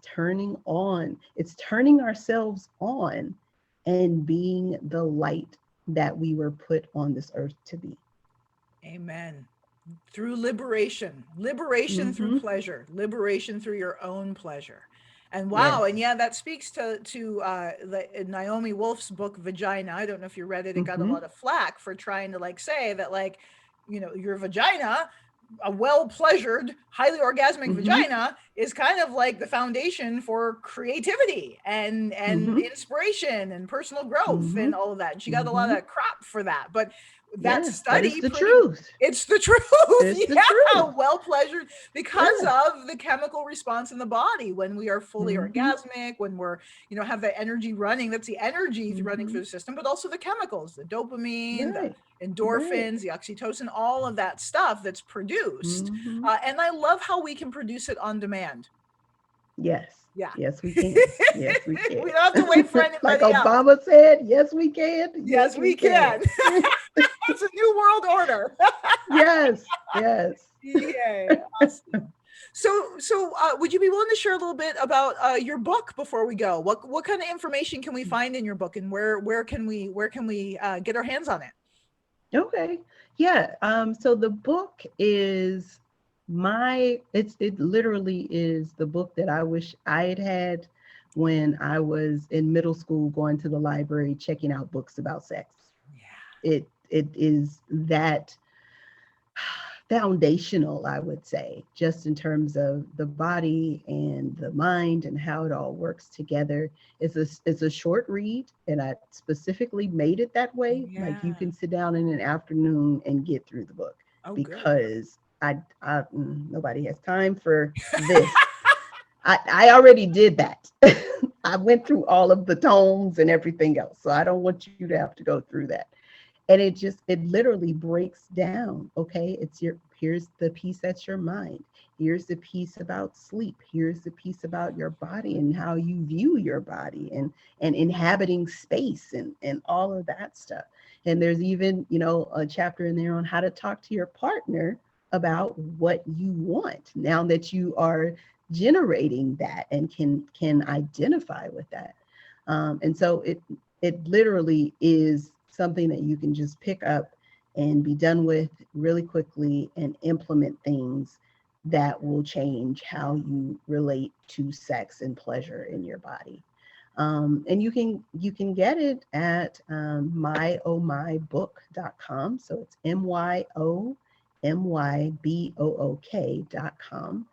B: it's turning ourselves on and being the light that we were put on this earth to be.
A: Amen. Through liberation, liberation through
B: Mm-hmm.
A: pleasure, liberation through your own pleasure. And wow,
B: Yes.
A: and yeah, that speaks to Naomi Wolf's book Vagina. I don't know if you read it. It got a
B: Mm-hmm.
A: lot of flack for trying to like say that like, your vagina, a well pleasured, highly orgasmic
B: Mm-hmm.
A: vagina, is kind of like the foundation for creativity and
B: Mm-hmm.
A: inspiration and personal growth
B: Mm-hmm.
A: and all of that. And she got a lot
B: Mm-hmm.
A: of crap for that, but that
B: Yeah, but it's
A: study
B: the
A: pretty
B: truth.
A: it's the truth.
B: It's the
A: Yeah,
B: truth.
A: well pleasured because
B: Yeah.
A: of the chemical response in the body when we are fully
B: Mm-hmm.
A: orgasmic, when we're, have the energy running. That's the energy running
B: Mm-hmm.
A: through the system, but also the chemicals, the dopamine, the
B: Right. Right.
A: endorphins, the oxytocin, all of that stuff that's produced.
B: Mm-hmm.
A: And I love how we can produce it on demand.
B: Yes.
A: Yeah.
B: Yes, we can. Yes, we can.
A: We don't have to wait for
B: Like
A: anybody else.
B: Obama said, yes, we can. Yes,
A: Yes,
B: we
A: we
B: can.
A: can. It's a new world order.
B: Yes. Yes.
A: Yay. Awesome. So, would you be willing to share a little bit about your book before we go? What kind of information can we find in your book, and where can we get our hands on it?
B: Okay. Yeah. So the book is it literally is the book that I wish I had had when I was in middle school, going to the library, checking out books about sex.
A: Yeah.
B: It is that foundational, I would say, just in terms of the body and the mind and how it all works together. It's a short read, and I specifically made it that way. Like you
A: Yeah.
B: can sit down in an afternoon and get through the book,
A: Oh, good.
B: because nobody has time for this. I already did that. I went through all of the tomes and everything else, so I don't want you to have to go through that. And it literally breaks down. Okay, here's the piece that's your mind, here's the piece about sleep, here's the piece about your body and how you view your body, and inhabiting space, and all of that stuff. And there's even, a chapter in there on how to talk to your partner about what you want now that you are generating that and can identify with that. And so it literally is something that you can just pick up and be done with really quickly and implement things that will change how you relate to sex and pleasure in your body. And you can get it at mybook.com. So it's myomybook.com.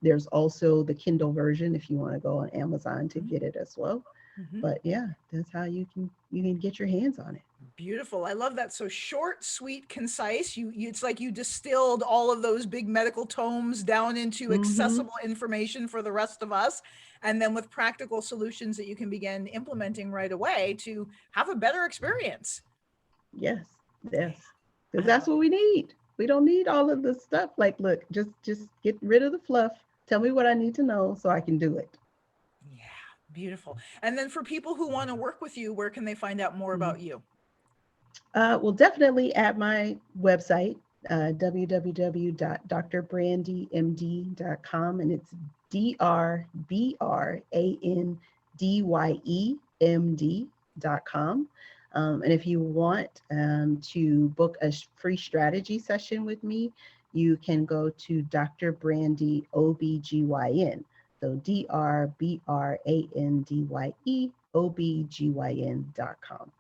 B: There's also the Kindle version if you want to go on Amazon to get it as well.
A: Mm-hmm.
B: But yeah, that's how you can get your hands on it.
A: Beautiful. I love that. So short, sweet, concise. It's like you distilled all of those big medical tomes down into
B: Mm-hmm.
A: accessible information for the rest of us, and then with practical solutions that you can begin implementing right away to have a better experience.
B: Yes, yes, because
A: I
B: that's
A: love
B: what we need. We don't need all of the stuff. Like, look, just get rid of the fluff. Tell me what I need to know so I can do it.
A: it. Yeah, beautiful. And then for people who want to work with you, where can they find out more
B: Mm.
A: about you?
B: Well, definitely at my website, www.drbrandymd.com, and it's DRBRANDYEMD.com. And if you want to book a free strategy session with me, you can go to Dr. Brandy OBGYN. So DRBRANDYEOBGYN.com.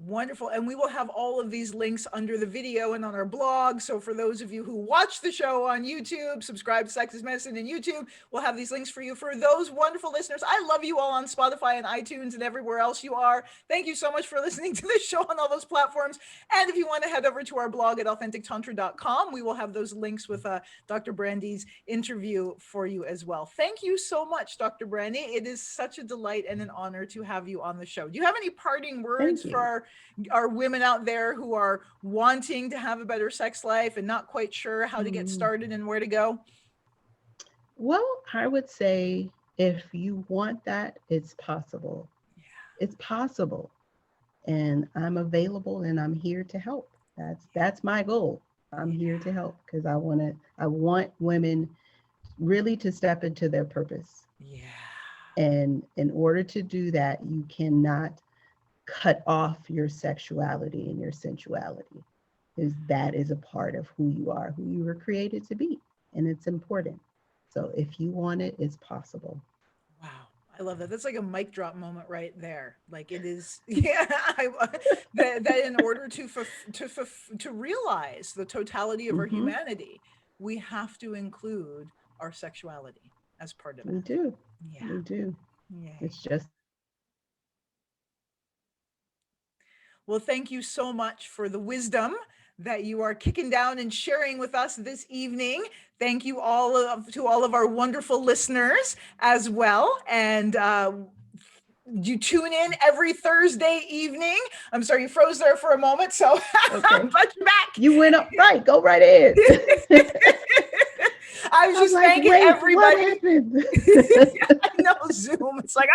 A: Wonderful. And we will have all of these links under the video and on our blog. So for those of you who watch the show on YouTube, subscribe to Sex is Medicine in YouTube, we'll have these links for you. For those wonderful listeners, I love you all on Spotify and iTunes and everywhere else you are. Thank you so much for listening to this show on all those platforms. And if you want to head over to our blog at authentictantra.com, we will have those links with Dr. Brandy's interview for you as well. Thank you so much, Dr. Brandy. It is such a delight and an honor to have you on the show. Do you have any parting words for our women out there who are wanting to have a better sex life and not quite sure how to get started and where to go?
B: Well, I would say if you want that, it's possible. Yeah. It's possible. And I'm available and I'm here to help. That's my goal. I'm here to help because I want women really to step into their purpose.
A: Yeah.
B: And in order to do that, you cannot cut off your sexuality and your sensuality, because that is a part of who you are, who you were created to be, and it's important. So if you want it, it's possible.
A: Wow, I love that. That's like a mic drop moment right there. Like it is, yeah. That in order to realize the totality of our humanity, we have to include our sexuality as part of it.
B: We do.
A: Yeah.
B: We do.
A: Yay.
B: It's just.
A: Well, thank you so much for the wisdom that you are kicking down and sharing with us this evening. Thank you to all of our wonderful listeners as well. And you tune in every Thursday evening. I'm sorry, you froze there for a moment. So
B: Okay.
A: But you're back.
B: You went up right. Go right in.
A: I was just thanking everybody.
B: What happened?
A: I know, Zoom. It's like,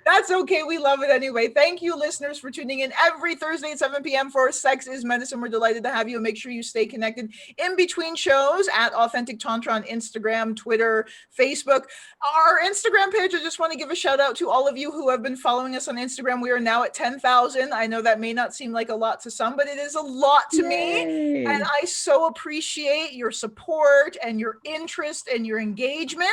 A: That's okay. We love it anyway. Thank you, listeners, for tuning in every Thursday at 7 p.m. for Sex is Medicine. We're delighted to have you. Make sure you stay connected in between shows at Authentic Tantra on Instagram, Twitter, Facebook. Our Instagram page, I just want to give a shout out to all of you who have been following us on Instagram. We are now at 10,000. I know that may not seem like a lot to some, but it is a lot to me. And I so appreciate your support and your interest and your engagement.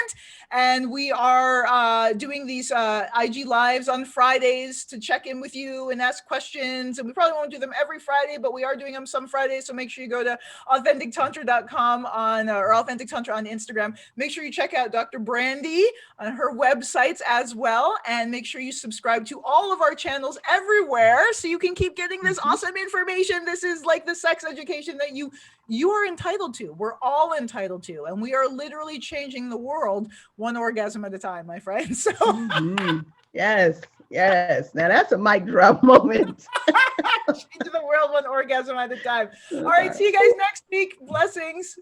A: And we are doing these IG lives on Fridays to check in with you and ask questions. And we probably won't do them every Friday, but we are doing them some Fridays. So make sure you go to authentictantra.com or Authentic Tantra on Instagram. Make sure you check out Dr. Brandy on her websites as well. And make sure you subscribe to all of our channels everywhere so you can keep getting this awesome information. This is like the sex education that you are entitled to. We're all entitled to. And we are literally changing the world one orgasm at a time, my friend. So
B: Yes. Now that's a mic drop moment.
A: Changing the world one orgasm at a time. All right. See you guys next week. Blessings.